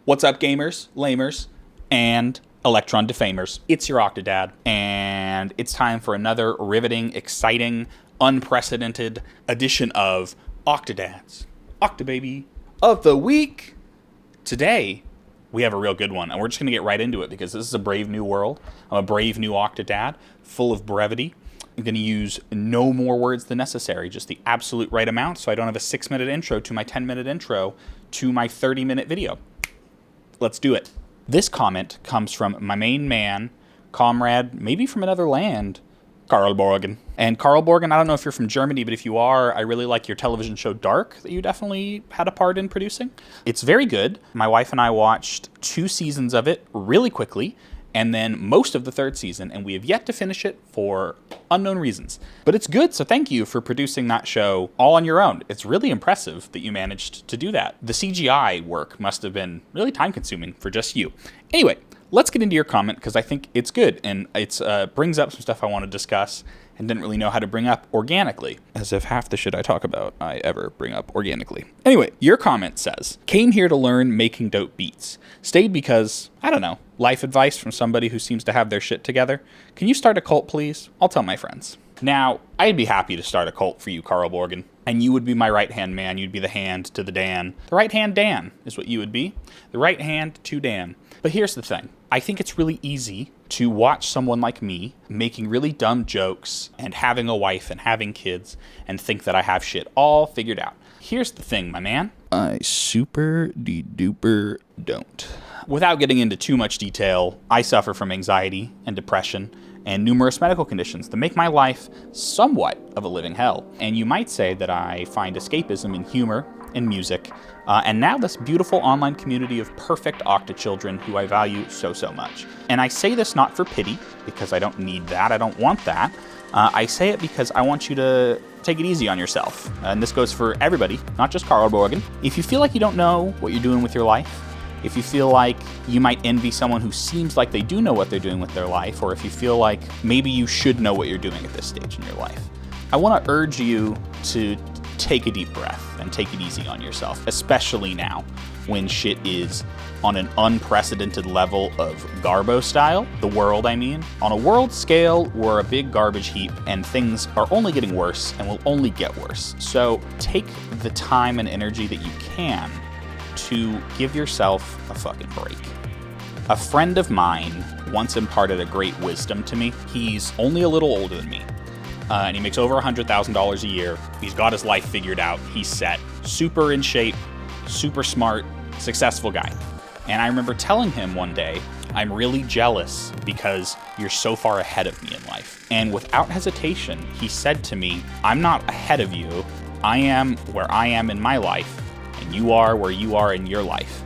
What's up, gamers, lamers, and elektron defamers? It's your Octadad, and it's time for another riveting, exciting, unprecedented edition of Octadads, Octababy of the Week. Today, we have a real good one, and we're just going to get right into it because this is a brave new world. I'm a brave new Octadad, full of brevity. I'm going to use no more words than necessary, just the absolute right amount, so I don't have a 6-minute intro to my 10-minute intro to my 30-minute video. Let's do it. This comment comes from my main man, comrade, maybe from another land, Carl Borgen. And Carl Borgen, I don't know if you're from Germany, but if you are, I really like your television show Dark that you definitely had a part in producing. It's very good. My wife and I watched 2 seasons of it really quickly, and then most of the 3rd season, and we have yet to finish it for unknown reasons. But it's good, so thank you for producing that show all on your own. It's really impressive that you managed to do that. The CGI work must have been really time-consuming for just you. Anyway, let's get into your comment, because I think it's good, and it brings up some stuff I want to discuss and didn't really know how to bring up organically. As if half the shit I talk about I ever bring up organically. Anyway, your comment says, came here to learn making dope beats. Stayed because, I don't know, life advice from somebody who seems to have their shit together. Can you start a cult, please? I'll tell my friends. Now, I'd be happy to start a cult for you, Carl Borgen. And you would be my right-hand man. You'd be the hand to the Dan. The right-hand Dan is what you would be. The right hand to Dan. But here's the thing. I think it's really easy to watch someone like me making really dumb jokes and having a wife and having kids and think that I have shit all figured out. Here's the thing, my man. I super-de-duper don't. Without getting into too much detail, I suffer from anxiety and depression and numerous medical conditions that make my life somewhat of a living hell. And you might say that I find escapism in humor and music, and now this beautiful online community of perfect Octa children who I value so much. And I say this not for pity, because I don't need that, I don't want that. I say it because I want you to take it easy on yourself. And this goes for everybody, not just Carl Borgen. If you feel like you don't know what you're doing with your life, if you feel like you might envy someone who seems like they do know what they're doing with their life, or if you feel like maybe you should know what you're doing at this stage in your life, I want to urge you to take a deep breath and take it easy on yourself, especially now when shit is on an unprecedented level of Garbo style, the world I mean. On a world scale, we're a big garbage heap and things are only getting worse and will only get worse. So take the time and energy that you can to give yourself a fucking break. A friend of mine once imparted a great wisdom to me. He's only a little older than me. And he makes over $100,000 a year. He's got his life figured out. He's set. Super in shape, super smart, successful guy. And I remember telling him one day, I'm really jealous because you're so far ahead of me in life. And without hesitation, he said to me, I'm not ahead of you. I am where I am in my life, and you are where you are in your life.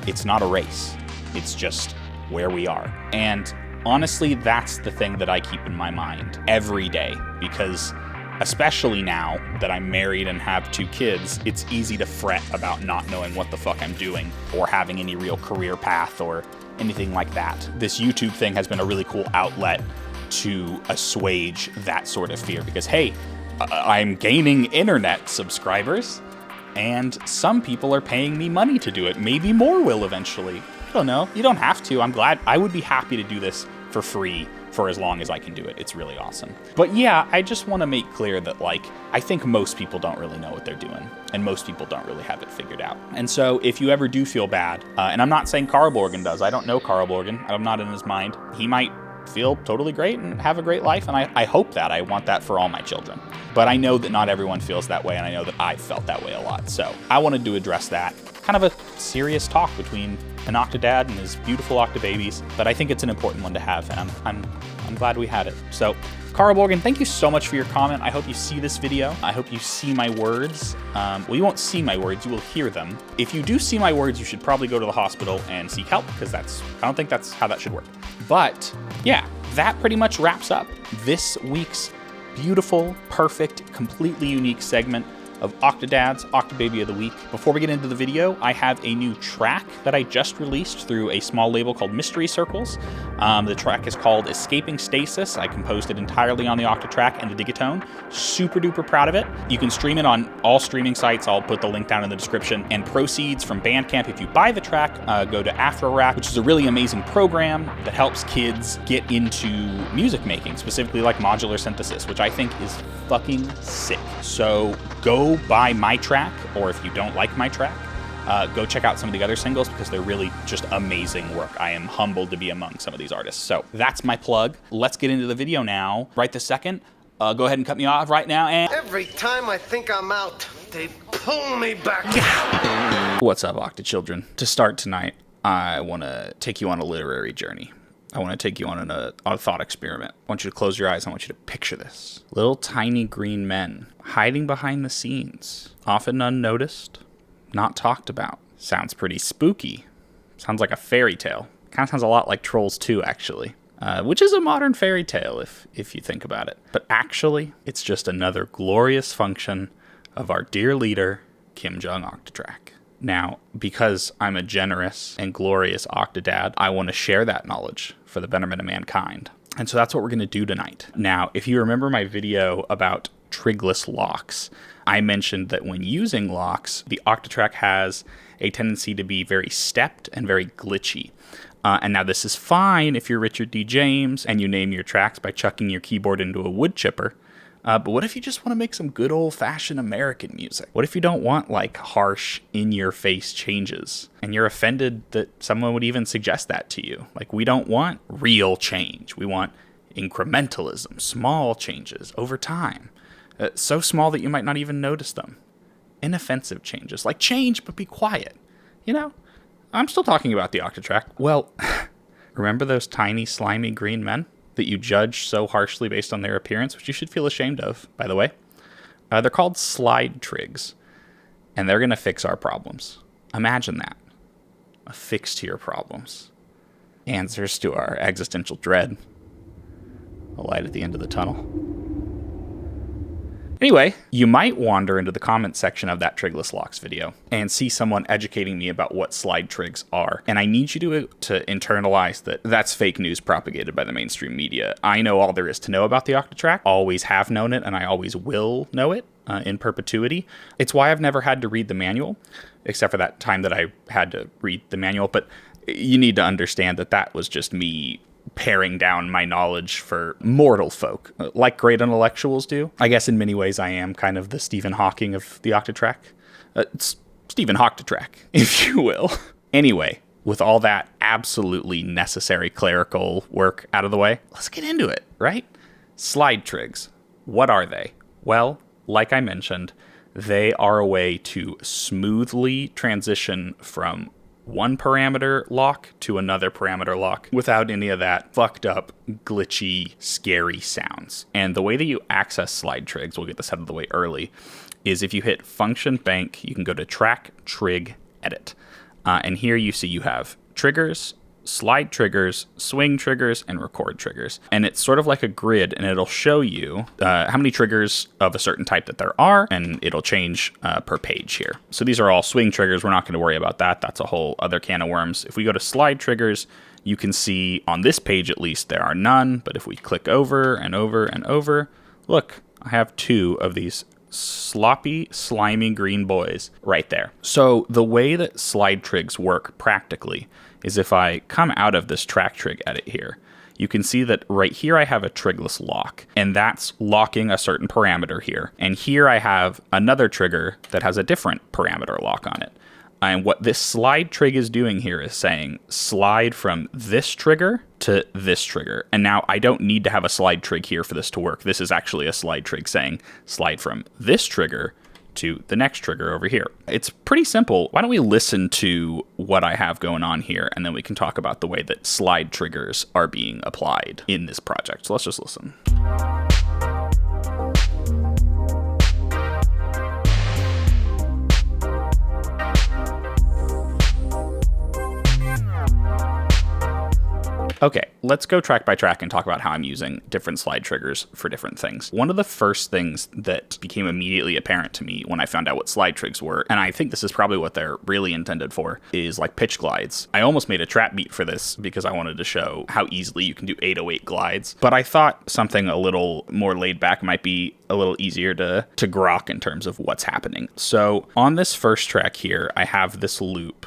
It's not a race. It's just where we are. And honestly, that's the thing that I keep in my mind every day, because especially now that I'm married and have 2 kids, it's easy to fret about not knowing what the fuck I'm doing or having any real career path or anything like that. This YouTube thing has been a really cool outlet to assuage that sort of fear because, hey, I'm gaining internet subscribers and some people are paying me money to do it. Maybe more will eventually. I don't know. You don't have to. I'm glad. I would be happy to do this for free for as long as I can do it. It's really awesome. But yeah, I just want to make clear that, like, I think most people don't really know what they're doing, and most people don't really have it figured out. And so if you ever do feel bad, and I'm not saying Carl Borgen does, I don't know Carl Borgen, I'm not in his mind. He might feel totally great and have a great life, and I hope that. I want that for all my children. But I know that not everyone feels that way, and I know that I've felt that way a lot. So I wanted to address that. Kind of a serious talk between an Octadad and his beautiful Octababies, but I think it's an important one to have, and I'm glad we had it. So, Carl Borgen, thank you so much for your comment. I hope you see this video. I hope you see my words. Well, you won't see my words, you will hear them. If you do see my words, you should probably go to the hospital and seek help, because I don't think that's how that should work. But yeah, that pretty much wraps up this week's beautiful, perfect, completely unique segment of Octodad's Octobaby of the Week. Before we get into the video, I have a new track that I just released through a small label called Mystery Circles. The track is called Escaping Stasis. I composed it entirely on the OCTATRACK and the Digatone. Super duper proud of it. You can stream it on all streaming sites. I'll put the link down in the description. And proceeds from Bandcamp, if you buy the track, go to AfroRack, which is a really amazing program that helps kids get into music making, specifically like modular synthesis, which I think is fucking sick. So go buy my track, or if you don't like my track, go check out some of the other singles because they're really just amazing work. I am humbled to be among some of these artists. So that's my plug. Let's get into the video now. Right this second. Go ahead and cut me off right now. And every time I think I'm out, they pull me back in. What's up, Octa children? To start tonight, I want to take you on a literary journey. I want to take you on a thought experiment. I want you to close your eyes. I want you to picture this. Little tiny green men hiding behind the scenes, often unnoticed, not talked about. Sounds pretty spooky. Sounds like a fairy tale. Kind of sounds a lot like Trolls 2, actually. Which is a modern fairy tale if you think about it. But actually, it's just another glorious function of our dear leader, Kim Jong Octatrak. Now, because I'm a generous and glorious Octodad, I want to share that knowledge for the betterment of mankind. And so that's what we're going to do tonight. Now, if you remember my video about trigless locks, I mentioned that when using locks, the OCTATRACK has a tendency to be very stepped and very glitchy. And now this is fine if you're Richard D. James and you name your tracks by chucking your keyboard into a wood chipper. But what if you just want to make some good old-fashioned American music? What if you don't want, like, harsh, in-your-face changes? And you're offended that someone would even suggest that to you. Like, we don't want real change. We want incrementalism, small changes over time. So small that you might not even notice them. Inoffensive changes, like change, but be quiet. You know, I'm still talking about the OCTATRACK. Well, remember those tiny, slimy green men that you judge so harshly based on their appearance, which you should feel ashamed of, by the way? They're called slide trigs, and they're going to fix our problems. Imagine that. A fix to your problems. Answers to our existential dread. A light at the end of the tunnel. Anyway, you might wander into the comments section of that Trigless Locks video and see someone educating me about what slide trigs are. And I need you to internalize that that's fake news propagated by the mainstream media. I know all there is to know about the OCTATRACK, always have known it, and I always will know it in perpetuity. It's why I've never had to read the manual, except for that time that I had to read the manual. But you need to understand that that was just me paring down my knowledge for mortal folk, like great intellectuals do. I guess in many ways I am kind of the Stephen Hawking of the OCTATRACK. Stephen Hawktatrack, if you will. Anyway, with all that absolutely necessary clerical work out of the way, let's get into it, right? Slide trigs. What are they? Well, like I mentioned, they are a way to smoothly transition from one parameter lock to another parameter lock without any of that fucked up, glitchy, scary sounds. And the way that you access slide trigs, we'll get this out of the way early, is if you hit Function Bank, you can go to Track, Trig, Edit. And here you see you have triggers, slide triggers, swing triggers, and record triggers. And it's sort of like a grid, and it'll show you how many triggers of a certain type that there are, and it'll change per page here. So these are all swing triggers. We're not going to worry about that. That's a whole other can of worms. If we go to slide triggers, you can see on this page at least there are none, but if we click over and over and over, look, I have 2 of these sloppy, slimy green boys right there. So the way that slide trigs work practically is if I come out of this track trig edit here, you can see that right here I have a trigless lock, and that's locking a certain parameter here. And here I have another trigger that has a different parameter lock on it. And what this slide trig is doing here is saying slide from this trigger to this trigger. And now I don't need to have a slide trig here for this to work. This is actually a slide trig saying slide from this trigger to the next trigger over here. It's pretty simple. Why don't we listen to what I have going on here, and then we can talk about the way that slide triggers are being applied in this project. So let's just listen. Okay, let's go track by track and talk about how I'm using different slide triggers for different things. One of the first things that became immediately apparent to me when I found out what slide trigs were, and I think this is probably what they're really intended for, is like pitch glides. I almost made a trap beat for this because I wanted to show how easily you can do 808 glides, but I thought something a little more laid back might be a little easier to grok in terms of what's happening. So on this first track here, I have this loop.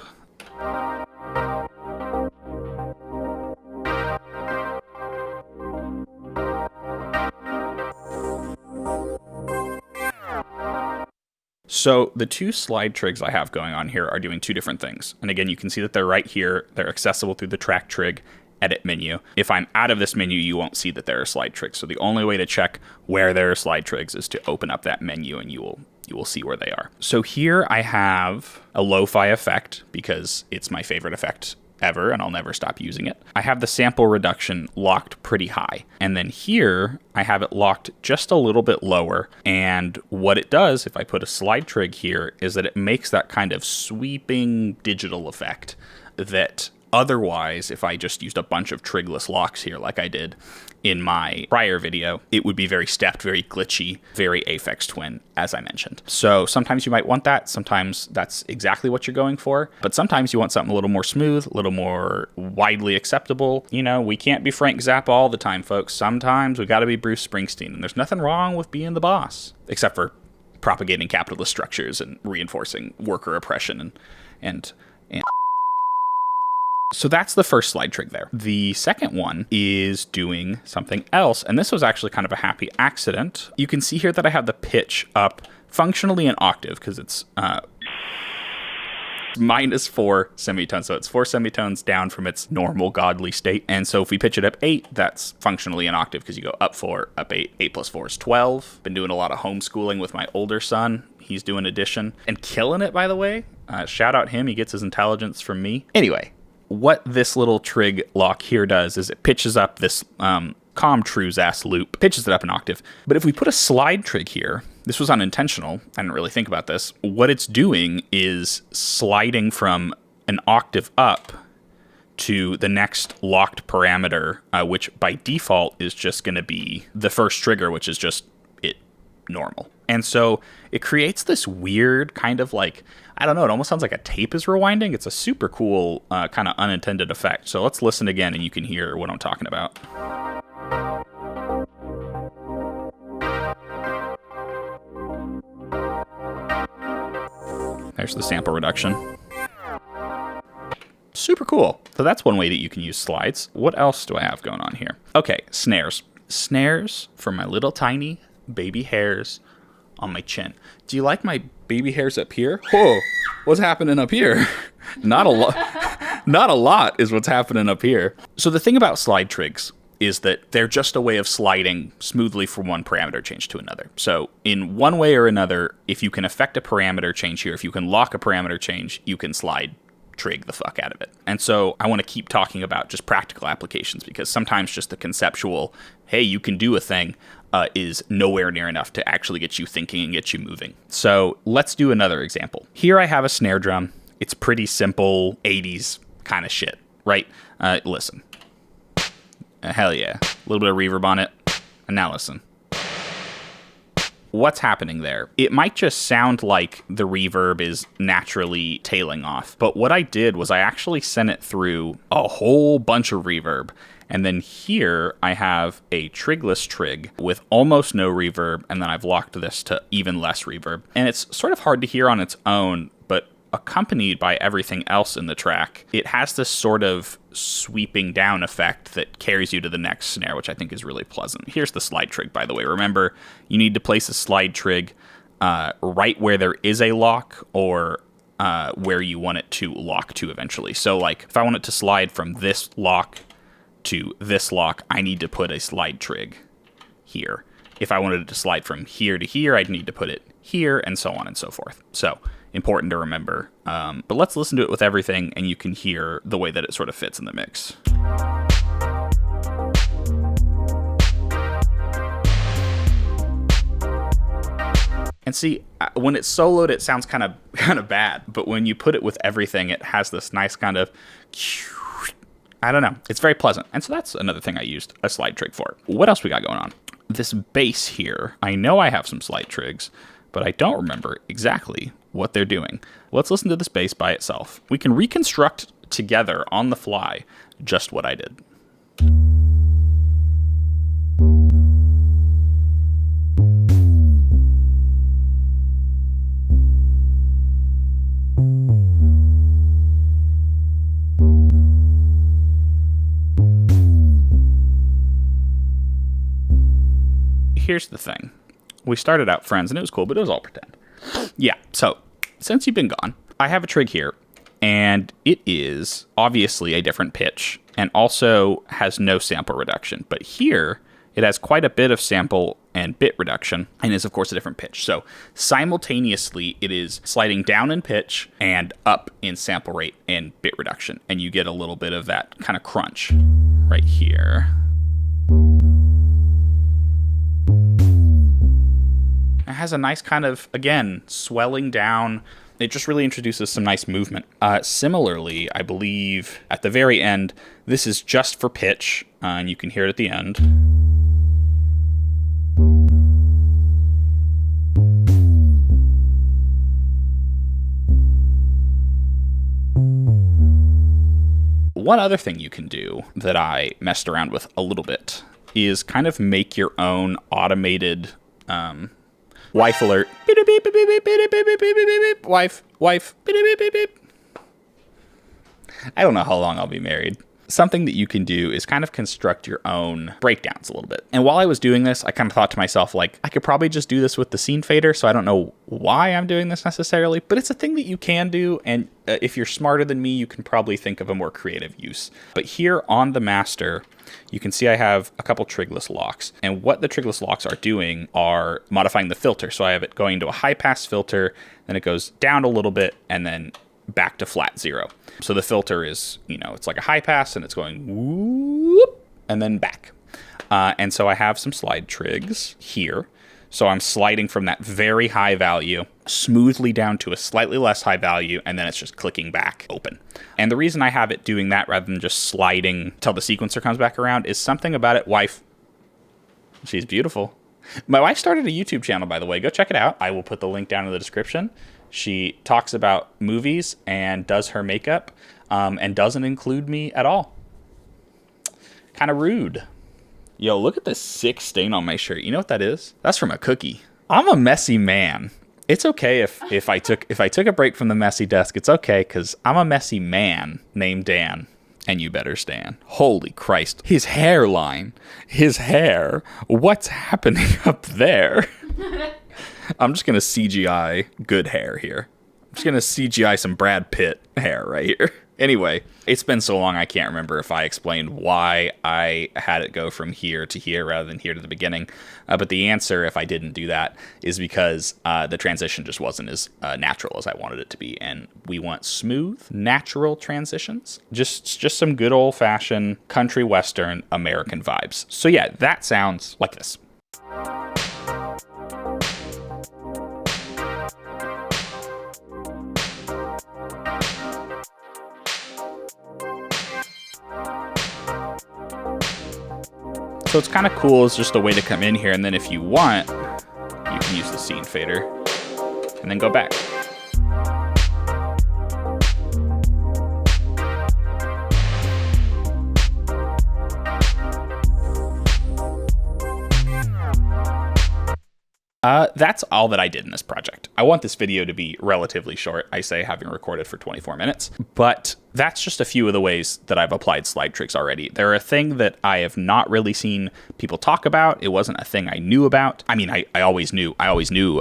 So the two slide trigs I have going on here are doing two different things. And again, you can see that they're right here. They're accessible through the track trig edit menu. If I'm out of this menu, you won't see that there are slide trigs. So the only way to check where there are slide trigs is to open up that menu and you will see where they are. So here I have a lo-fi effect because it's my favorite effect ever, and I'll never stop using it. I have the sample reduction locked pretty high. And then here, I have it locked just a little bit lower. And what it does, if I put a slide trig here, is that it makes that kind of sweeping digital effect that otherwise, if I just used a bunch of trigless locks here like I did in my prior video, it would be very stepped, very glitchy, very Aphex Twin, as I mentioned. So sometimes you might want that. Sometimes that's exactly what you're going for. But sometimes you want something a little more smooth, a little more widely acceptable. You know, we can't be Frank Zappa all the time, folks. Sometimes we got to be Bruce Springsteen. And there's nothing wrong with being the boss, except for propagating capitalist structures and reinforcing worker oppression and so that's the first slide trig there. The second one is doing something else, and this was actually kind of a happy accident. You can see here that I have the pitch up functionally an octave because it's -4 semitones, so it's 4 semitones down from its normal godly state. And so if we pitch it up 8, that's functionally an octave because you go up 4, up 8. 8 plus 4 is 12. Been doing a lot of homeschooling with my older son. He's doing addition and killing it, by the way. Shout out him. He gets his intelligence from me. Anyway, what this little trig lock here does is it pitches up this com-trues ass loop, pitches it up an octave. But if we put a slide trig here, this was unintentional, I didn't really think about this, what it's doing is sliding from an octave up to the next locked parameter, which by default is just going to be the first trigger, which is just it normal. And so it creates this weird kind of like, I don't know, it almost sounds like a tape is rewinding. It's a super cool kind of unintended effect. So let's listen again and you can hear what I'm talking about. There's the sample reduction. Super cool. So that's one way that you can use slides. What else do I have going on here? Okay, snares. Snares for my little tiny baby hairs on my chin. Do you like my baby hairs up here? Whoa, what's happening up here? Not a lot. Not a lot is what's happening up here. So the thing about slide trigs is that they're just a way of sliding smoothly from one parameter change to another. So in one way or another, if you can affect a parameter change here, if you can lock a parameter change, you can slide trig the fuck out of it. And so I want to keep talking about just practical applications because sometimes just the conceptual, hey, you can do a thing, is nowhere near enough to actually get you thinking and get you moving. So let's do another example. Here I have a snare drum. It's pretty simple 80s kind of shit, right? Listen. Hell yeah. A little bit of reverb on it. And now listen. What's happening there? It might just sound like the reverb is naturally tailing off, but what I did was I actually sent it through a whole bunch of reverb. And then here I have a trigless trig with almost no reverb, and then I've locked this to even less reverb. And it's sort of hard to hear on its own, but accompanied by everything else in the track, it has this sort of sweeping down effect that carries you to the next snare, which I think is really pleasant. Here's the slide trig, by the way. Remember, you need to place a slide trig right where there is a lock or where you want it to lock to eventually. So like if I want it to slide from this lock to this lock, I need to put a slide trig here. If I wanted it to slide from here to here, I'd need to put it here, and so on and so forth. So important to remember. But let's listen to it with everything, and you can hear the way that it sort of fits in the mix. And see, when it's soloed, it sounds kind of bad. But when you put it with everything, it has this nice kind of I don't know. It's very pleasant. And so that's another thing I used a slide trig for. What else we got going on? This bass here, I know I have some slide trigs, but I don't remember exactly what they're doing. Let's listen to this bass by itself. We can reconstruct together on the fly just what I did. Here's the thing. We started out friends and it was cool, but it was all pretend. Yeah, so since you've been gone, I have a trig here and it is obviously a different pitch and also has no sample reduction. But here it has quite a bit of sample and bit reduction and is of course a different pitch. So simultaneously it is sliding down in pitch and up in sample rate and bit reduction. And you get a little bit of that kind of crunch right here. It has a nice kind of, again, swelling down. It just really introduces some nice movement. Similarly, I believe at the very end, this is just for pitch, and you can hear it at the end. One other thing you can do that I messed around with a little bit is kind of make your own automated wife alert. Wife. I don't know how long I'll be married. Something that you can do is kind of construct your own breakdowns a little bit. And while I was doing this, I kind of thought to myself, like, I could probably just do this with the scene fader, so I don't know why I'm doing this necessarily, but it's a thing that you can do, and if you're smarter than me, you can probably think of a more creative use. But here on the master, you can see I have a couple trigless locks, and what the trigless locks are doing are modifying the filter. So I have it going to a high pass filter, then it goes down a little bit, and then back to flat 0. So the filter is, it's like a high pass and it's going whoop and then back. And so I have some slide trigs here. So I'm sliding from that very high value smoothly down to a slightly less high value, and then it's just clicking back open. And the reason I have it doing that rather than just sliding till the sequencer comes back around is something about it. Wife, she's beautiful. My wife started a YouTube channel, by the way. Go check it out. I will put the link down in the description. She talks about movies and does her makeup and doesn't include me at all. Kind of rude. Yo, look at this sick stain on my shirt. You know what that is? That's from a cookie. I'm a messy man. It's okay if I took a break from the messy desk. It's okay because I'm a messy man named Dan. And you better stand. Holy Christ. His hairline. His hair. What's happening up there? I'm just going to CGI good hair here. I'm just going to CGI some Brad Pitt hair right here. Anyway, it's been so long I can't remember if I explained why I had it go from here to here rather than here to the beginning. But the answer, if I didn't do that, is because the transition just wasn't as natural as I wanted it to be. And we want smooth, natural transitions. Just some good old-fashioned country western American vibes. So yeah, that sounds like this. So it's kind of cool. It's just a way to come in here, and then if you want, you can use the scene fader and then go back. That's all that I did in this project. I want this video to be relatively short. I say having recorded for 24 minutes, but that's just a few of the ways that I've applied slide trigs already. They're a thing that I have not really seen people talk about. It wasn't a thing I knew about. I mean, I always knew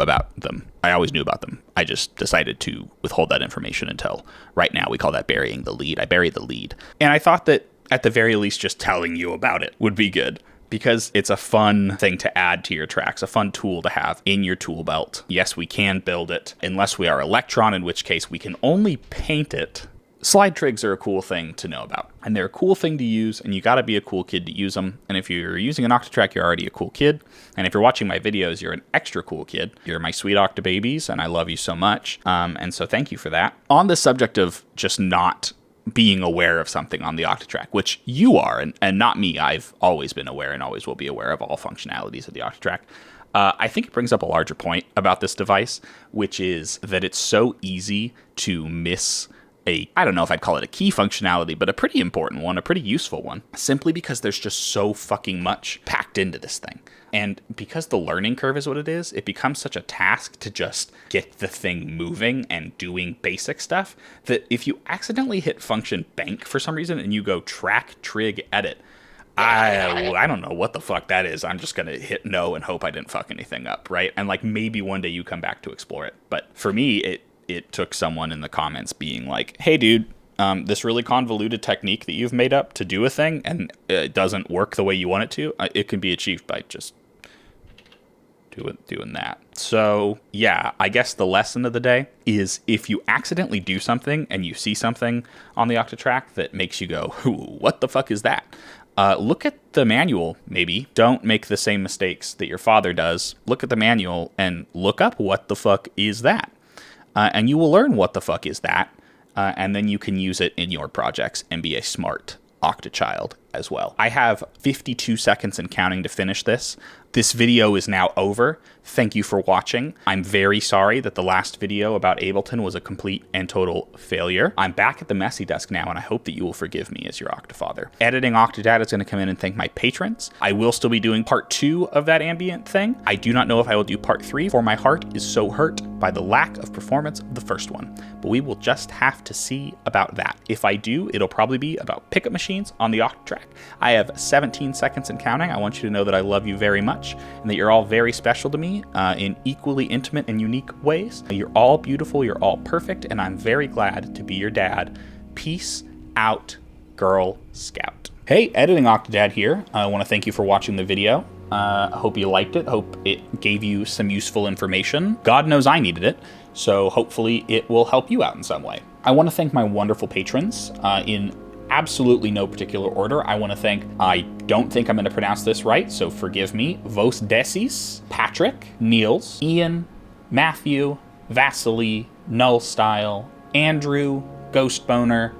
about them. I just decided to withhold that information until right now. We call that burying the lead. I buried the lead. And I thought that at the very least, just telling you about it would be good, because it's a fun thing to add to your tracks, a fun tool to have in your tool belt. Yes, we can build it, unless we are Elektron, in which case we can only paint it. Slide trigs are a cool thing to know about, and they're a cool thing to use, and you gotta be a cool kid to use them. And if you're using an OCTATRACK, you're already a cool kid. And if you're watching my videos, you're an extra cool kid. You're my sweet Octa babies, and I love you so much. And so thank you for that. On the subject of just not being aware of something on the OCTATRACK, which you are, and not me. I've always been aware and always will be aware of all functionalities of the OCTATRACK. I think it brings up a larger point about this device, which is that it's so easy to miss I don't know if I'd call it a key functionality, but a pretty important one, a pretty useful one, simply because there's just so fucking much packed into this thing. And because the learning curve is what it is, it becomes such a task to just get the thing moving and doing basic stuff that if you accidentally hit function bank for some reason and you go track, trig, edit, I don't know what the fuck that is. I'm just going to hit no and hope I didn't fuck anything up, right? And like maybe one day you come back to explore it. But for me, it took someone in the comments being like, hey, dude, this really convoluted technique that you've made up to do a thing and it doesn't work the way you want it to, it can be achieved by just doing that. So yeah, I guess the lesson of the day is if you accidentally do something and you see something on the OCTATRACK that makes you go, what the fuck is that? Look at the manual, maybe. Don't make the same mistakes that your father does. Look at the manual and look up what the fuck is that. And you will learn what the fuck is that, and then you can use it in your projects and be a smart Octachild as well. I have 52 seconds and counting to finish this. This video is now over. Thank you for watching. I'm very sorry that the last video about Ableton was a complete and total failure. I'm back at the messy desk now, and I hope that you will forgive me as your Octafather. Editing Octadad is going to come in and thank my patrons. I will still be doing part 2 of that ambient thing. I do not know if I will do part 3, for my heart is so hurt by the lack of performance of the first one. But we will just have to see about that. If I do, it'll probably be about pickup machines on the OCTATRACK. I have 17 seconds and counting. I want you to know that I love you very much and that you're all very special to me in equally intimate and unique ways. You're all beautiful, you're all perfect, and I'm very glad to be your dad. Peace out, Girl Scout. Hey, Editing Octadad here. I want to thank you for watching the video. Hope you liked it. Hope it gave you some useful information. God knows I needed it, so hopefully it will help you out in some way. I want to thank my wonderful patrons in absolutely no particular order. I want to thank, I don't think I'm going to pronounce this right, so forgive me, Vos Decis, Patrick, Niels, Ian, Matthew, Vasily, Null Style, Andrew, Ghost Boner,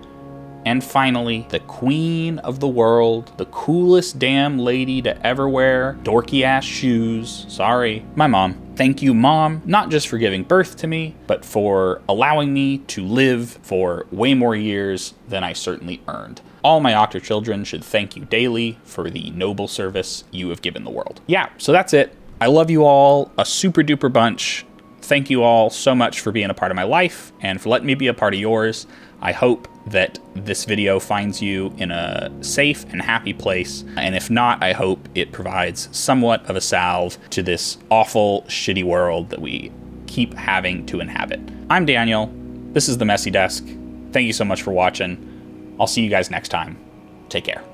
and finally, the queen of the world, the coolest damn lady to ever wear dorky ass shoes. Sorry, my mom. Thank you, Mom, not just for giving birth to me, but for allowing me to live for way more years than I certainly earned. All my Octa children should thank you daily for the noble service you have given the world. Yeah, so that's it. I love you all a super duper bunch. Thank you all so much for being a part of my life and for letting me be a part of yours. I hope that this video finds you in a safe and happy place, and if not, I hope it provides somewhat of a salve to this awful, shitty world that we keep having to inhabit. I'm Daniel. This is The Messy Desk. Thank you so much for watching. I'll see you guys next time. Take care.